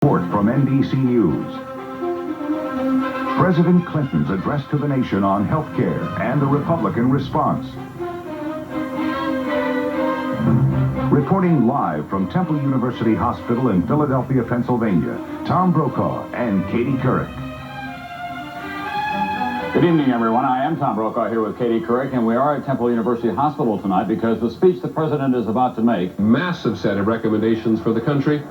Report from NBC News. President Clinton's address to the nation on health care and the Republican response. Reporting live from Temple University Hospital in Philadelphia, Pennsylvania, Tom Brokaw and Katie Couric. Good evening, everyone. I am Tom Brokaw here with Katie Couric, and we are at Temple University Hospital tonight because the speech the president is about to make. Massive set of recommendations for the country,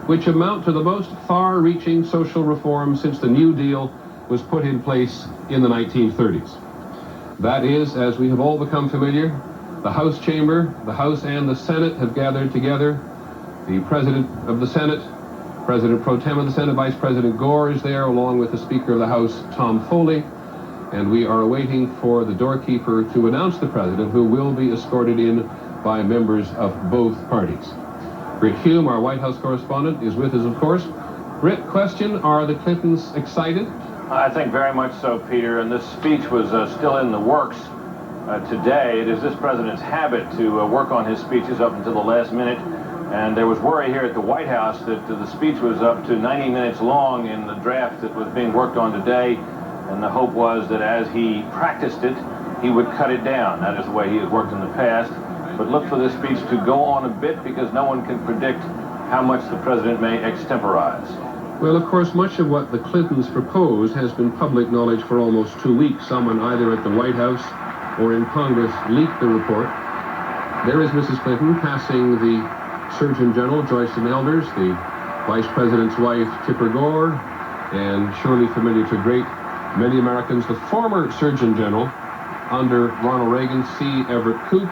which amount to the most far-reaching social reform since the New Deal was put in place in the 1930s. That is, as we have all become familiar, the House chamber, the House and the Senate have gathered together. The President of the Senate, President Pro Tem of the Senate, Vice President Gore is there, along with the Speaker of the House, Tom Foley, and we are awaiting for the doorkeeper to announce the President, who will be escorted in by members of both parties. Britt Hume, our White House correspondent, is with us, of course. Britt, question, are the Clintons excited? I think very much so, Peter, and this speech was still in the works today. It is this president's habit to work on his speeches up until the last minute, and there was worry here at the White House that the speech was up to 90 minutes long in the draft that was being worked on today, and the hope was that as he practiced it, he would cut it down. That is the way he has worked in the past. But look for this speech to go on a bit, because no one can predict how much the president may extemporize. Well, of course, much of what the Clintons propose has been public knowledge for almost 2 weeks. Someone either at the White House or in Congress leaked the report. There is Mrs. Clinton passing the Surgeon General, Joycelyn Elders, the Vice President's wife, Tipper Gore, and surely familiar to great many Americans, the former Surgeon General under Ronald Reagan, C. Everett Koop,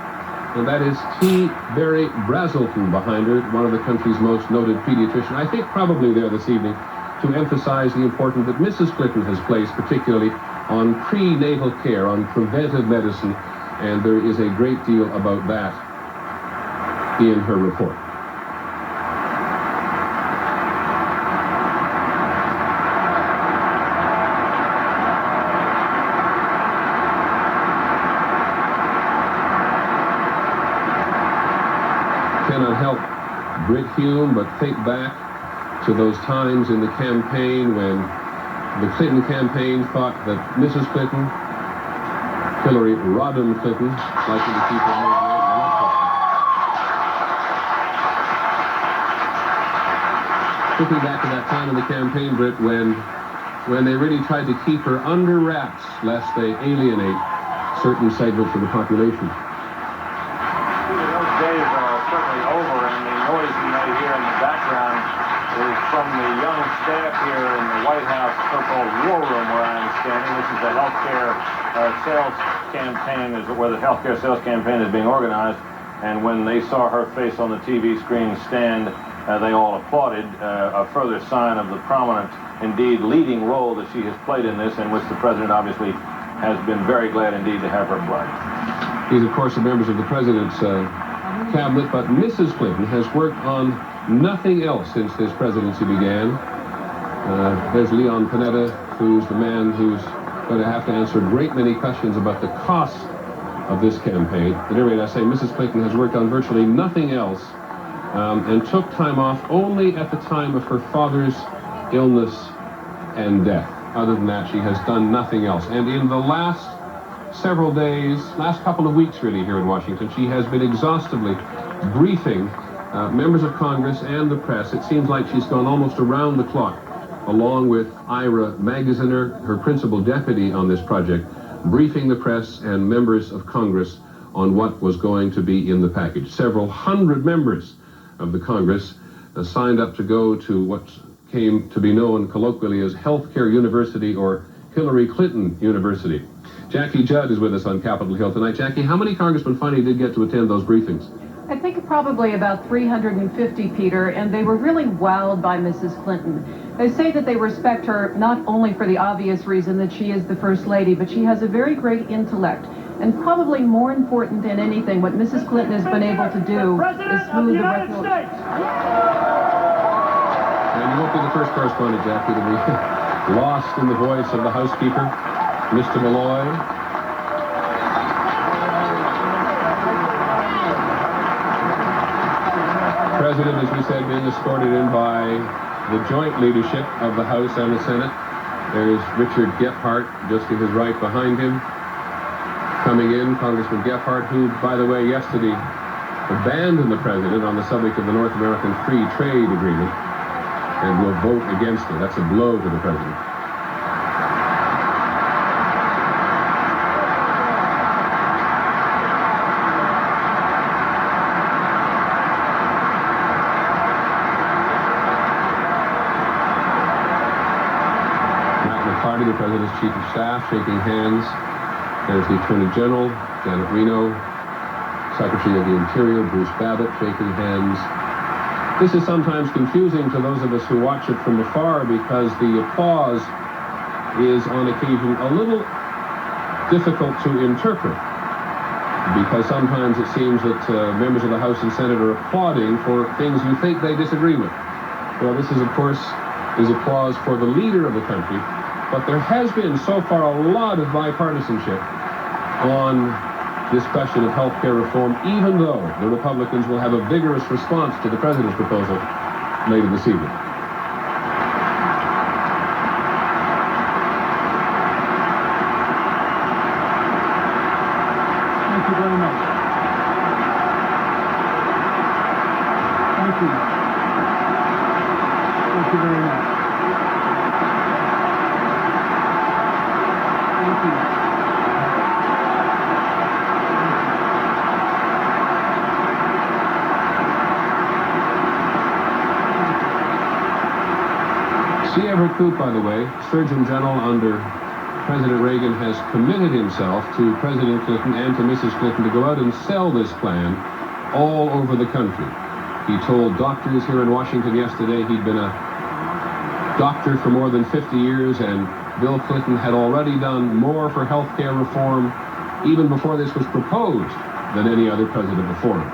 and that is T. Barry Brazelton behind her, one of the country's most noted pediatricians. I think probably there this evening to emphasize the importance that Mrs. Clinton has placed, particularly on prenatal care, on preventive medicine, and there is a great deal about that in her report. Cannot help, Britt Hume, but think back to those times in the campaign when the Clinton campaign thought that Mrs. Clinton, Hillary Rodham Clinton, likely to keep her name. Looking back to that time in the campaign, Britt, when they really tried to keep her under wraps lest they alienate certain segments of the population. From the young staff here in the White House so-called war room where I am standing. This is the healthcare sales campaign, where the healthcare sales campaign is being organized. And when they saw her face on the TV screen stand, they all applauded, a further sign of the prominent, indeed leading role that she has played in this, in which the president obviously has been very glad indeed to have her play. He's, of course, a member of the president's cabinet, but Mrs. Clinton has worked on nothing else since his presidency began. There's Leon Panetta, who's the man who's going to have to answer a great many questions about the cost of this campaign. At any rate, I say Mrs. Clinton has worked on virtually nothing else and took time off only at the time of her father's illness and death. Other than that, she has done nothing else. And in the last several days, last couple of weeks really here in Washington, she has been exhaustively briefing members of Congress and the press. It seems like she's gone almost around the clock, along with Ira Magaziner, her principal deputy on this project, briefing the press and members of Congress on what was going to be in the package. Several hundred members of the Congress signed up to go to what came to be known colloquially as Healthcare University, or Hillary Clinton University. Jackie Judd is with us on Capitol Hill tonight. Jackie, how many congressmen finally did get to attend those briefings? I think probably about 350, Peter, and they were really wowed by Mrs. Clinton. They say that they respect her not only for the obvious reason that she is the First Lady, but she has a very great intellect. And probably more important than anything, what Mrs. Clinton has been able to do is smooth the regular... And you won't be the first correspondent, Jackie, to be lost in the voice of the housekeeper, Mr. Malloy. President, as we said, being escorted in by the joint leadership of the House and the Senate. There's Richard Gephardt just to his right behind him. Coming in, Congressman Gephardt, who, by the way, yesterday abandoned the president on the subject of the North American Free Trade Agreement and will vote against it. That's a blow to the president. The President's Chief of Staff shaking hands. There's the Attorney General, Janet Reno, Secretary of the Interior, Bruce Babbitt, shaking hands. This is sometimes confusing to those of us who watch it from afar because the applause is on occasion a little difficult to interpret, because sometimes it seems that members of the House and Senate are applauding for things you think they disagree with. Well, this is, of course, is applause for the leader of the country. But there has been, so far, a lot of bipartisanship on this question of health care reform, even though the Republicans will have a vigorous response to the president's proposal later this evening. Thank you very much. Thank you. Thank you very much. C. Everett Koop, by the way, Surgeon General under President Reagan, has committed himself to President Clinton and to Mrs. Clinton to go out and sell this plan all over the country. He told doctors here in Washington yesterday he'd been a doctor for more than 50 years, and Bill Clinton had already done more for health care reform even before this was proposed than any other president before him.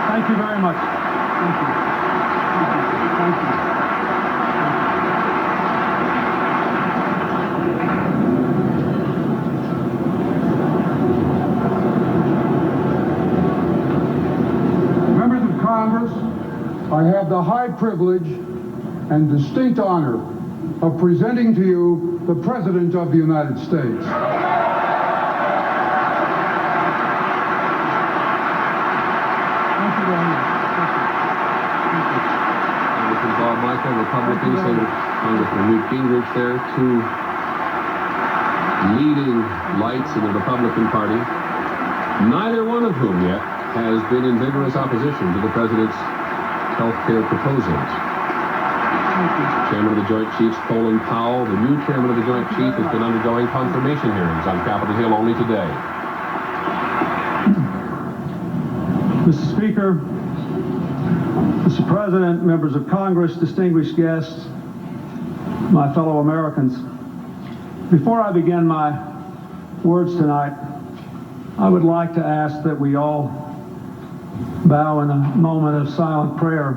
Thank you very much. Thank you. Thank you. Members of Congress, I have the high privilege and distinct honor of presenting to you the President of the United States. Congressman Bob Michael, Republicans, and Congressman Newt Gingrich there, two leading lights in the Republican Party, neither one of whom yet has been in vigorous opposition to the president's health care proposals. Chairman of the Joint Chiefs, Colin Powell, the new chairman of the Joint Chiefs, has been undergoing confirmation hearings on Capitol Hill only today. Mr. Speaker, Mr. President, members of Congress, distinguished guests, my fellow Americans, before I begin my words tonight, I would like to ask that we all bow in a moment of silent prayer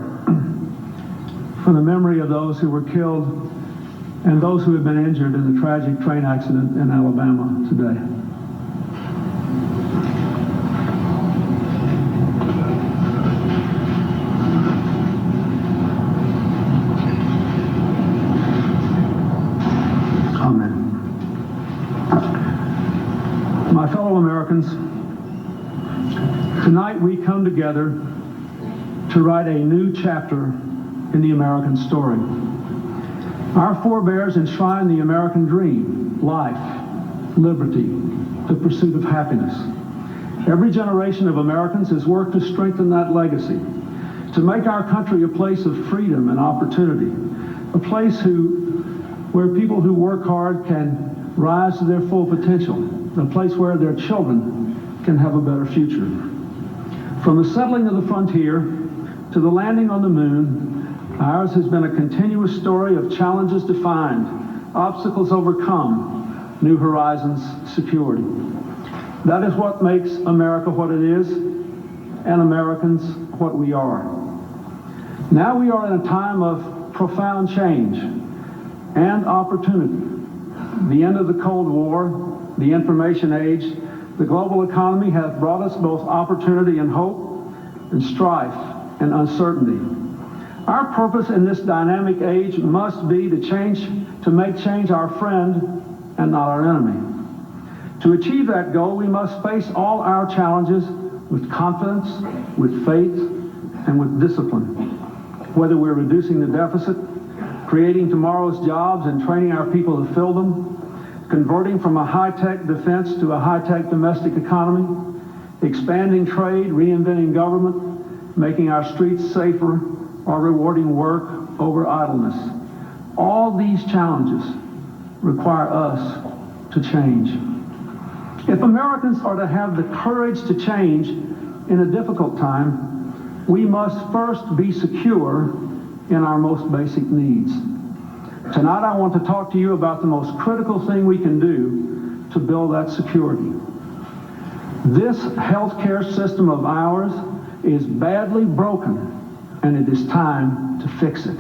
for the memory of those who were killed and those who have been injured in the tragic train accident in Alabama today. My fellow Americans, tonight we come together to write a new chapter in the American story. Our forebears enshrined the American dream, life, liberty, the pursuit of happiness. Every generation of Americans has worked to strengthen that legacy, to make our country a place of freedom and opportunity, a place where people who work hard can rise to their full potential, a place where their children can have a better future. From the settling of the frontier to the landing on the moon, ours has been a continuous story of challenges defined, obstacles overcome, new horizons secured. That is what makes America what it is, and Americans what we are. Now we are in a time of profound change and opportunity. The end of the Cold War, the information age, the global economy have brought us both opportunity and hope, and strife and uncertainty. Our purpose in this dynamic age must be to make change our friend and not our enemy. To achieve that goal, we must face all our challenges with confidence, with faith, and with discipline. Whether we're reducing the deficit, creating tomorrow's jobs and training our people to fill them, converting from a high-tech defense to a high-tech domestic economy, expanding trade, reinventing government, making our streets safer, or rewarding work over idleness. All these challenges require us to change. If Americans are to have the courage to change in a difficult time, we must first be secure in our most basic needs. Tonight I want to talk to you about the most critical thing we can do to build that security. This healthcare system of ours is badly broken, and it is time to fix it.